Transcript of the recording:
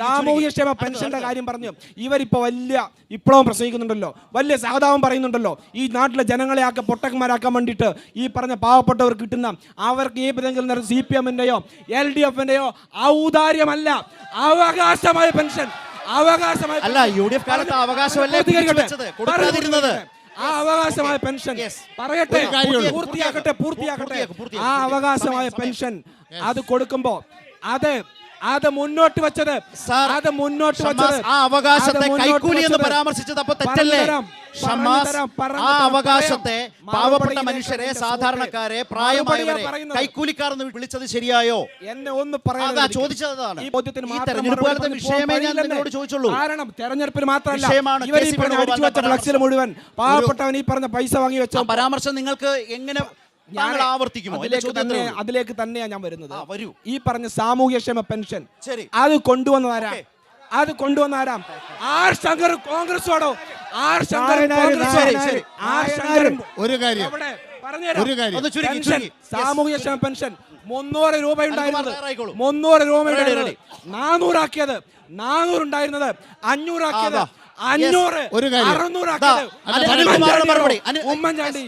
സാമൂഹ്യക്ഷേമ പെൻഷന്റെ കാര്യം പറഞ്ഞു. ഇവരിപ്പോ വലിയ വിപ്ലവം പ്രസംഗിക്കുന്നുണ്ടല്ലോ, വലിയ സഹതാപം പറയുന്നുണ്ടല്ലോ. ഈ നാട്ടിലെ ജനങ്ങളെ പൊട്ടന്മാരാക്കാൻ വേണ്ടിയിട്ട് ഈ പറഞ്ഞ പാവപ്പെട്ടവർ കിട്ടുന്ന അവർക്ക് ഏതെങ്കിലും CPM-ന്റെയോ LDF-ന്റെയോ ഔദാര്യമല്ല, അവകാശമായ പെൻഷൻ. അവകാശമായ അല്ല, UDF കാലത്ത് അവകാശമല്ലേ കൊടുക്കാതിരുന്നത്? ആ അവകാശമായ പെൻഷൻ പറയട്ടെ, പൂർത്തിയാക്കട്ടെ. ആ അവകാശമായ പെൻഷൻ അത് കൊടുക്കുമ്പോ അത് മുന്നോട്ട് വെച്ചത് ആ അവകാശത്തെ കൈക്കൂലി എന്ന് പരാമർശിച്ചത് അപ്പൊ തെറ്റല്ലേ? ആ അവകാശത്തെ പാവപ്പെട്ട മനുഷ്യരെ, സാധാരണക്കാരെ, പ്രായമായവരെ കൈക്കൂലിക്കാർ എന്ന് വിളിച്ചത് ശരിയായോ? എന്നെ ഒന്ന് പറയാൻ ചോദിച്ചതാണ്. ഈ തെരഞ്ഞെടുപ്പ് കാലത്തെ വിഷയമേ ഞാൻ നിങ്ങളോട് ചോദിച്ചുള്ളൂ. കാരണം തെരഞ്ഞെടുപ്പിൽ മാത്രമല്ല, ഇവർ ഈ പറഞ്ഞ അടിച്ചു വെച്ച ഫ്ലക്സിൽ മുഴുവൻ പാവപ്പെട്ടവൻ ഈ പറഞ്ഞ പൈസ വാങ്ങി വെച്ച പരാമർശം നിങ്ങൾക്ക് എങ്ങനെ ആവർത്തിക്കുമോ? അതിലേക്ക് തന്നെയാ ഞാൻ വരുന്നത്. ഈ പറഞ്ഞ സാമൂഹ്യക്ഷേമ പെൻഷൻ അത് കൊണ്ടുവന്നാരാ? ആർ ശങ്കർ കോൺഗ്രസോടോ? ആർ ശങ്കർ ഒരു കാര്യം സാമൂഹ്യക്ഷേമ പെൻഷൻ 300 രൂപ ഉണ്ടായിരുന്നത് 400 ആക്കിയത്, 400 ഉണ്ടായിരുന്നത് 500 ആക്കിയത്, 500 600 ആക്കിയത് ഉമ്മൻചാണ്ടി.